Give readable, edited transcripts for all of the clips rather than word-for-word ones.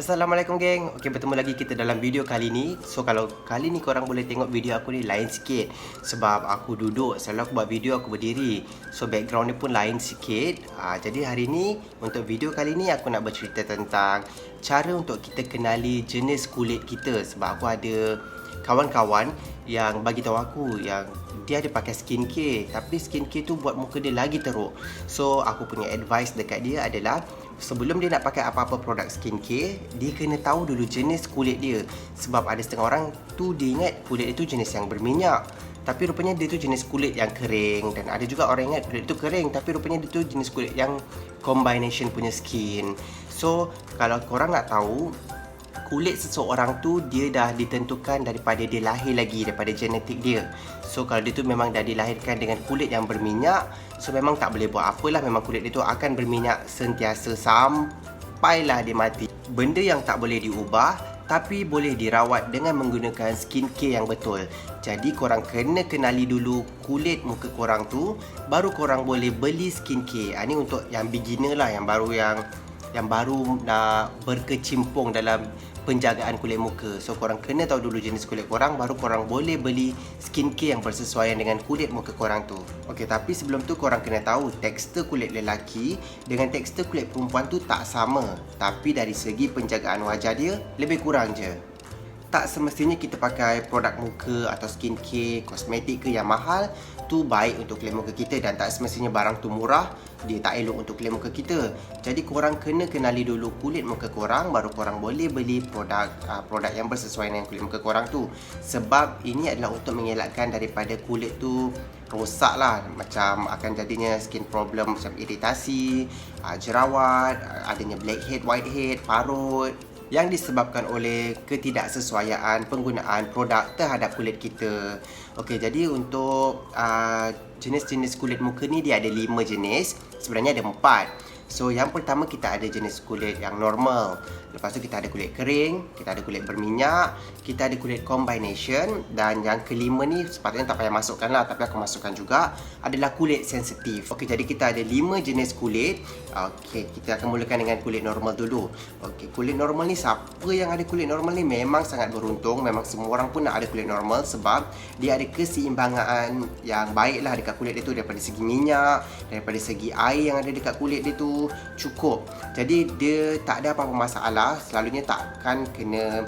Assalamualaikum geng. Okey, bertemu lagi kita dalam video kali ni. So kalau kali ni korang boleh tengok video aku ni lain sikit sebab aku duduk. Selalu aku buat video aku berdiri. So background ni pun lain sikit. Jadi hari ni untuk video kali ni aku nak bercerita tentang cara untuk kita kenali jenis kulit kita. Sebab aku ada kawan-kawan yang bagi tahu aku yang dia ada pakai skincare, tapi skincare tu buat muka dia lagi teruk. So aku punya advice dekat dia adalah sebelum dia nak pakai apa-apa produk skincare, dia kena tahu dulu jenis kulit dia. Sebab ada setengah orang tu dia ingat kulit itu jenis yang berminyak, tapi rupanya dia tu jenis kulit yang kering. Dan ada juga orang ingat kulit itu kering, tapi rupanya dia tu jenis kulit yang combination punya skin. So kalau korang nak tahu, kulit seseorang tu dia dah ditentukan daripada dia lahir lagi, daripada genetik dia. So kalau dia tu memang dah dilahirkan dengan kulit yang berminyak, so memang tak boleh buat apalah, memang kulit dia tu akan berminyak sentiasa sampailah dia mati. Benda yang tak boleh diubah tapi boleh dirawat dengan menggunakan skincare yang betul. Jadi korang kena kenali dulu kulit muka korang tu, baru korang boleh beli skincare. Ini untuk yang beginner lah, yang baru nak berkecimpung dalam penjagaan kulit muka. So korang kena tahu dulu jenis kulit korang, baru korang boleh beli skincare yang bersesuaian dengan kulit muka korang tu. Okey, tapi sebelum tu korang kena tahu tekstur kulit lelaki dengan tekstur kulit perempuan tu tak sama, tapi dari segi penjagaan wajah dia lebih kurang je. Tak semestinya kita pakai produk muka atau skincare, kosmetik ke yang mahal tu baik untuk kulit muka kita, dan tak semestinya barang tu murah dia tak elok untuk kulit muka kita. Jadi korang kena kenali dulu kulit muka korang, baru korang boleh beli produk yang bersesuaian dengan kulit muka korang tu. Sebab ini adalah untuk mengelakkan daripada kulit tu rosak lah, macam akan jadinya skin problem macam iritasi, jerawat, adanya blackhead, whitehead, parut yang disebabkan oleh ketidaksesuaian penggunaan produk terhadap kulit kita. Okey, jadi untuk jenis-jenis kulit muka ni dia ada 5 jenis. Sebenarnya ada 4. So yang pertama kita ada jenis kulit yang normal. Lepas tu kita ada kulit kering, kita ada kulit berminyak, kita ada kulit combination, dan yang kelima ni sepatutnya tak payah masukkan lah, tapi aku masukkan juga, adalah kulit sensitif. Okey, jadi kita ada 5 jenis kulit. Okey, kita akan mulakan dengan kulit normal dulu. Okey, kulit normal ni, siapa yang ada kulit normal ni memang sangat beruntung. Memang semua orang pun nak ada kulit normal sebab dia ada keseimbangan yang baik lah dekat kulit dia tu, daripada segi minyak, daripada segi air yang ada dekat kulit dia tu cukup. Jadi dia tak ada apa-apa masalah. Selalunya takkan kena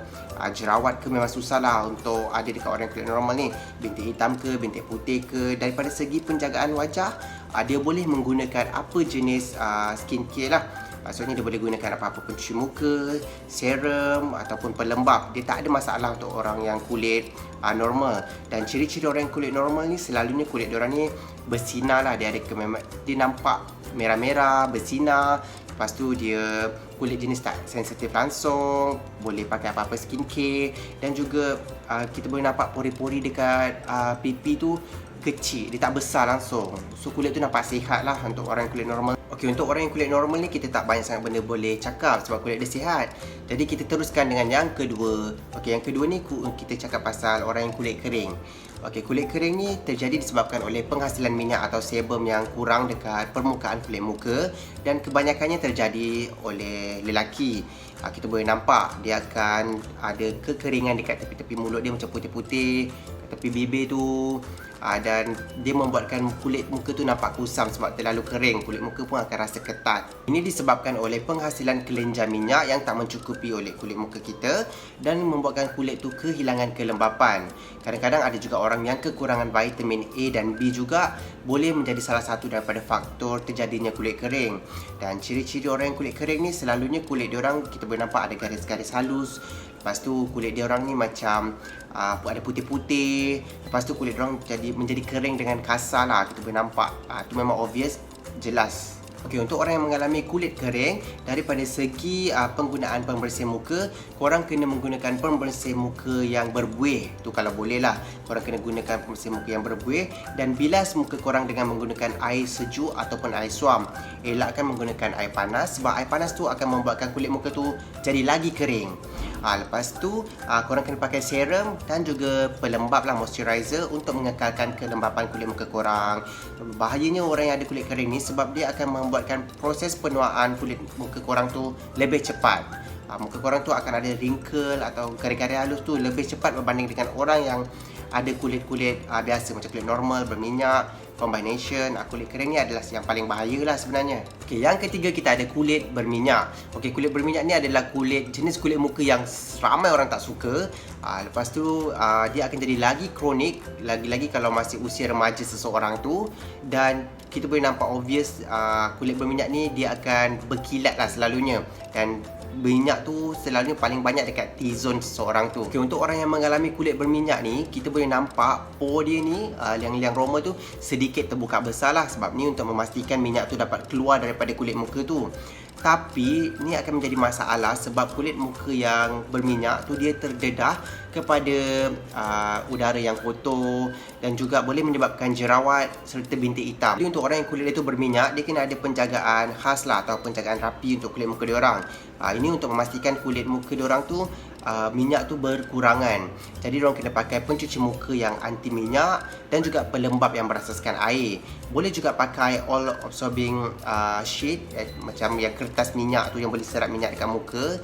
jerawat ke, memang susah lah untuk ada dekat orang kulit normal ni. Bintik hitam ke, bintik putih ke. Daripada segi penjagaan wajah, dia boleh menggunakan apa jenis skincare lah. Maksudnya dia boleh gunakan apa-apa pencuci muka, serum ataupun pelembap. Dia tak ada masalah untuk orang yang kulit normal. Dan ciri-ciri orang yang kulit normal ni, selalunya kulit diorang ni bersinar lah. Dia nampak merah-merah, bersinar. Lepas tu dia kulit jenis tak sensitif langsung, boleh pakai apa-apa skincare. Dan juga kita boleh nampak pori-pori dekat pipi tu kecil, dia tak besar langsung. So kulit tu nampak sihat lah untuk orang yang kulit normal. Okey, untuk orang yang kulit normal ni kita tak banyak sangat benda boleh cakap sebab kulit dia sihat. Jadi kita teruskan dengan yang kedua. Okey, yang kedua ni kita cakap pasal orang yang kulit kering. Okey, kulit kering ni terjadi disebabkan oleh penghasilan minyak atau sebum yang kurang dekat permukaan kulit muka, dan kebanyakannya terjadi oleh lelaki. Kita boleh nampak dia akan ada kekeringan dekat tepi-tepi mulut dia, macam putih-putih, tepi bibir tu. Dan dia membuatkan kulit muka tu nampak kusam sebab terlalu kering. Kulit muka pun akan rasa ketat. Ini disebabkan oleh penghasilan kelenjar minyak yang tak mencukupi oleh kulit muka kita, dan membuatkan kulit tu kehilangan kelembapan. Kadang-kadang ada juga orang yang kekurangan vitamin A dan B juga boleh menjadi salah satu daripada faktor terjadinya kulit kering. Dan ciri-ciri orang yang kulit kering ni, selalunya kulit diorang kita boleh nampak ada garis-garis halus. Lepas tu kulit dia orang ni macam ada putih-putih. Lepas tu kulit dia orang menjadi kering dengan kasar lah. Kita boleh nampak. Tu memang obvious, jelas. Okey, untuk orang yang mengalami kulit kering, daripada segi penggunaan pembersih muka, korang kena menggunakan pembersih muka yang berbuih. Tu kalau boleh lah, korang kena gunakan pembersih muka yang berbuih, dan bilas muka korang dengan menggunakan air sejuk ataupun air suam. Elakkan menggunakan air panas sebab air panas tu akan membuatkan kulit muka tu jadi lagi kering. Lepas tu korang kena pakai serum dan juga pelembap lah, moisturizer, untuk mengekalkan kelembapan kulit muka korang. Bahayanya orang yang ada kulit kering ni sebab dia akan membuatkan proses penuaan kulit muka korang tu lebih cepat. muka korang tu akan ada wrinkle atau garis-garis halus tu lebih cepat berbanding dengan orang yang ada kulit-kulit biasa macam kulit normal, berminyak, combination. Kulit kering ni adalah yang paling bahaya lah sebenarnya. Okey, yang ketiga kita ada kulit berminyak. Okey, kulit berminyak ni adalah jenis kulit muka yang ramai orang tak suka. Lepas tu dia akan jadi lagi kronik, lagi-lagi kalau masih usia remaja seseorang tu. Dan kita boleh nampak obvious kulit berminyak ni dia akan berkilat lah selalunya. Dan minyak tu selalunya paling banyak dekat T-zone seseorang tu. Okay, untuk orang yang mengalami kulit berminyak ni, kita boleh nampak pore dia ni, liang-liang roma tu sedikit terbuka besar lah. Sebab ni untuk memastikan minyak tu dapat keluar daripada kulit muka tu. Tapi ni akan menjadi masalah sebab kulit muka yang berminyak tu dia terdedah kepada udara yang kotor dan juga boleh menyebabkan jerawat serta bintik hitam. Jadi untuk orang yang kulit dia tu berminyak, dia kena ada penjagaan khas lah atau penjagaan rapi untuk kulit muka diorang. Ini untuk memastikan kulit muka diorang tu minyak tu berkurangan. Jadi diorang kena pakai pencuci muka yang anti minyak dan juga pelembab yang berasaskan air. Boleh juga pakai all absorbing sheet macam yang kertas minyak tu yang boleh serap minyak dekat muka.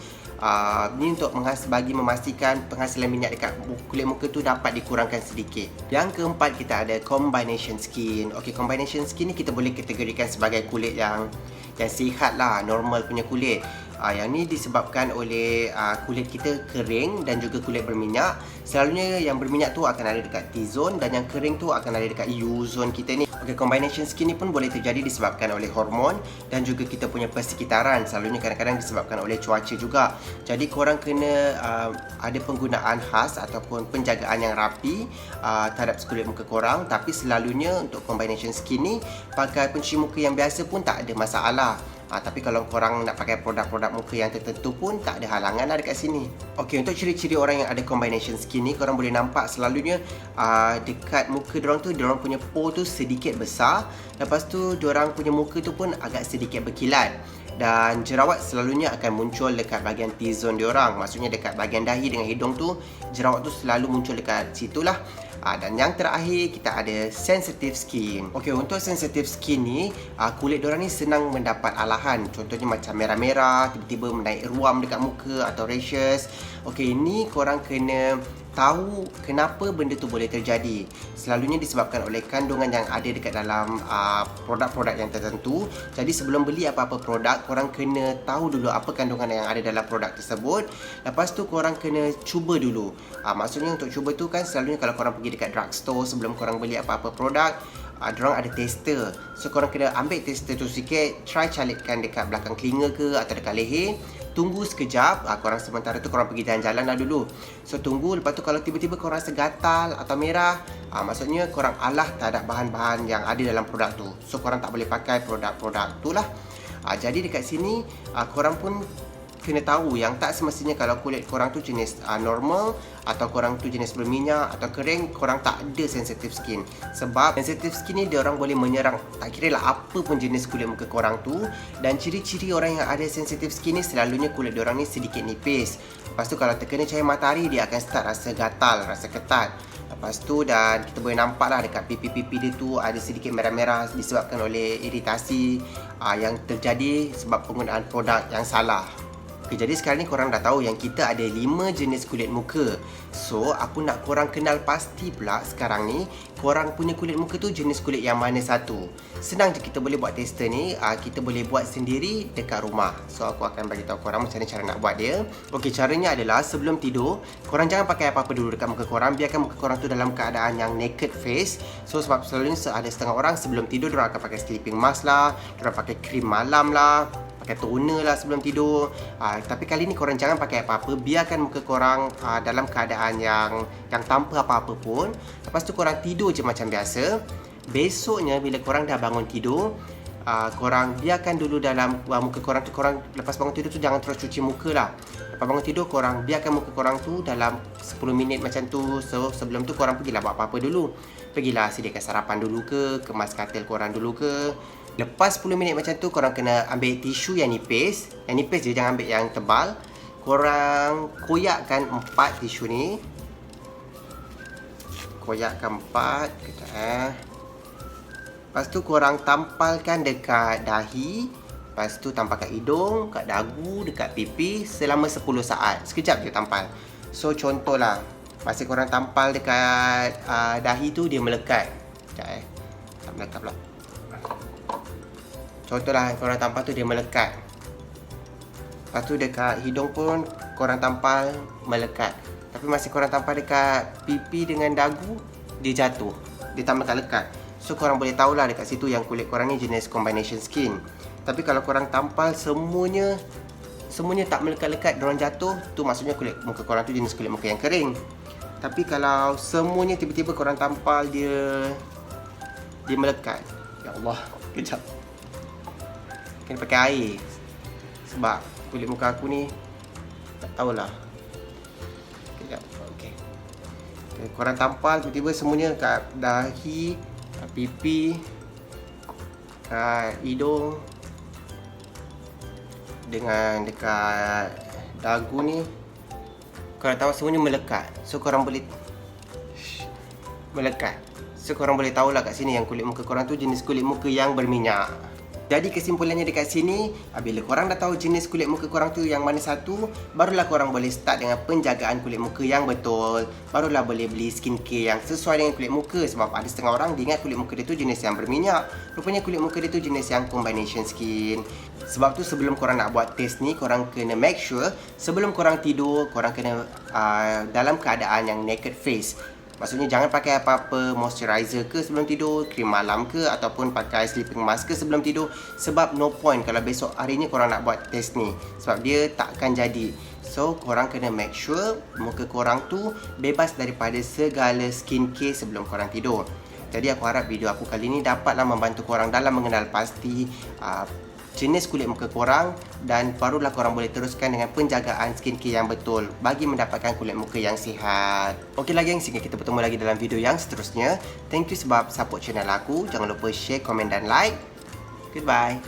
Ni untuk bagi memastikan penghasilan minyak dekat kulit muka tu dapat dikurangkan sedikit. Yang keempat kita ada combination skin. Okey, combination skin ni kita boleh kategorikan sebagai kulit yang sihat lah, normal punya kulit. Yang ni disebabkan oleh kulit kita kering dan juga kulit berminyak. Selalunya yang berminyak tu akan ada dekat T-zone dan yang kering tu akan ada dekat U-zone kita ni. Okay, combination skin ni pun boleh terjadi disebabkan oleh hormon dan juga kita punya persekitaran. Selalunya kadang-kadang disebabkan oleh cuaca juga. Jadi korang kena ada penggunaan khas ataupun penjagaan yang rapi terhadap kulit muka korang. Tapi selalunya untuk combination skin ni, pakai pencuci muka yang biasa pun tak ada masalah. Tapi kalau korang nak pakai produk-produk muka yang tertentu pun tak ada halangan lah dekat sini. Okey, untuk ciri-ciri orang yang ada combination skin ni, korang boleh nampak selalunya dekat muka diorang tu, diorang punya pore tu sedikit besar. Lepas tu diorang punya muka tu pun agak sedikit berkilat. Dan jerawat selalunya akan muncul dekat bahagian T-zone diorang. Maksudnya dekat bahagian dahi dengan hidung tu, jerawat tu selalu muncul dekat situ lah. Dan yang terakhir kita ada sensitive skin. Okey, untuk sensitive skin ni, kulit diorang ni senang mendapat alahan. Contohnya macam merah-merah, tiba-tiba menaik ruam dekat muka atau rashes. Okey, ni korang kena tahu kenapa benda tu boleh terjadi. Selalunya disebabkan oleh kandungan yang ada dekat dalam produk-produk yang tertentu. Jadi sebelum beli apa-apa produk, korang kena tahu dulu apa kandungan yang ada dalam produk tersebut. Lepas tu korang kena cuba dulu. Maksudnya untuk cuba tu kan selalunya kalau korang pergi dekat drugstore sebelum korang beli apa-apa produk, diorang ada tester. So korang kena ambil tester tu sikit, try calitkan dekat belakang telinga ke atau dekat leher. Tunggu sekejap, korang sementara tu korang pergi jalan-jalan lah dulu. So tunggu, lepas tu kalau tiba-tiba korang rasa gatal atau merah, maksudnya korang alah tak ada bahan-bahan yang ada dalam produk tu. So korang tak boleh pakai produk-produk tu lah. Jadi dekat sini korang pun kena tahu yang tak semestinya kalau kulit korang tu jenis normal atau korang tu jenis berminyak atau kering, korang tak ada sensitive skin. Sebab sensitive skin ni dia orang boleh menyerang tak kira lah apa pun jenis kulit muka korang tu. Dan ciri-ciri orang yang ada sensitive skin ni selalunya kulit dia orang ni sedikit nipis. Lepas tu kalau terkena cahaya matahari, dia akan start rasa gatal, rasa ketat. Lepas tu dan kita boleh nampak lah dekat pipi-pipi dia tu ada sedikit merah-merah disebabkan oleh iritasi yang terjadi sebab penggunaan produk yang salah. Okay, jadi sekarang ni korang dah tahu yang kita ada 5 jenis kulit muka. So, aku nak korang kenal pasti pula sekarang ni korang punya kulit muka tu jenis kulit yang mana satu. Senang je kita boleh buat tester ni, kita boleh buat sendiri dekat rumah. So, aku akan bagi tahu korang macam mana cara nak buat dia. Okey, caranya adalah sebelum tidur, korang jangan pakai apa-apa dulu dekat muka korang. Biarkan muka korang tu dalam keadaan yang naked face. So, sebab selalunya ada setengah orang sebelum tidur diorang akan pakai sleeping mask lah, diorang pakai krim malam lah, pakai toner lah sebelum tidur. Tapi kali ni korang jangan pakai apa-apa. Biarkan muka korang dalam keadaan yang tanpa apa-apa pun. Lepas tu korang tidur je macam biasa. Besoknya bila korang dah bangun tidur, korang biarkan dulu dalam muka korang tu, korang lepas bangun tidur tu jangan terus cuci muka lah. Lepas bangun tidur korang biarkan muka korang tu dalam 10 minit macam tu. So sebelum tu korang pergilah buat apa-apa dulu. Pergilah sediakan sarapan dulu ke, kemas katil korang dulu ke. Lepas 10 minit macam tu, korang kena ambil tisu yang nipis. Yang nipis je, jangan ambil yang tebal. Korang koyakkan 4 tisu ni. Koyakkan 4. Kejap. Lepas tu korang tampalkan dekat dahi Lepas tu tampal kat hidung, kat dagu, dekat pipi selama 10 saat. Sekejap je tampal. So contohlah, masa korang tampal dekat dahi tu dia melekat. Sekejap tak melekat pula. Contohlah korang tampal tu dia melekat. Lepas tu dekat hidung pun korang tampal melekat. Tapi masa korang tampal dekat pipi dengan dagu, dia jatuh. Dia tak melekat-lekat. So korang boleh tahulah dekat situ yang kulit korang ni jenis combination skin. Tapi kalau korang tampal semuanya tak melekat-lekat, diorang jatuh, tu maksudnya kulit muka korang tu jenis kulit muka yang kering. Tapi kalau semuanya tiba-tiba korang tampal dia melekat. Ya Allah, kejap. Kena pakai air. Sebab kulit muka aku ni tak tahulah. Kejap. Okey. Korang tampal tiba-tiba semuanya kat dahi, kat pipi, kat hidung dengan dekat dagu ni, korang tahu semuanya melekat. So korang boleh melekat. So korang boleh tahulah kat sini yang kulit muka korang tu jenis kulit muka yang berminyak. Jadi kesimpulannya dekat sini, bila korang dah tahu jenis kulit muka korang tu yang mana satu, barulah korang boleh start dengan penjagaan kulit muka yang betul. Barulah boleh beli skincare yang sesuai dengan kulit muka. Sebab ada setengah orang dia ingat kulit muka dia tu jenis yang berminyak, rupanya kulit muka dia tu jenis yang combination skin. Sebab tu sebelum korang nak buat test ni, korang kena make sure sebelum korang tidur, korang kena dalam keadaan yang naked face. Maksudnya jangan pakai apa-apa moisturizer ke sebelum tidur, krim malam ke, ataupun pakai sleeping mask ke sebelum tidur. Sebab no point kalau besok harinya korang nak buat test ni, sebab dia tak akan jadi. So korang kena make sure muka korang tu bebas daripada segala skincare sebelum korang tidur. Jadi aku harap video aku kali ni dapatlah membantu korang dalam mengenal pasti jenis kulit muka korang, dan barulah korang boleh teruskan dengan penjagaan skincare yang betul bagi mendapatkan kulit muka yang sihat. Okeylah geng, sehingga kita bertemu lagi dalam video yang seterusnya. Thank you sebab support channel aku. Jangan lupa share, komen dan like. Goodbye.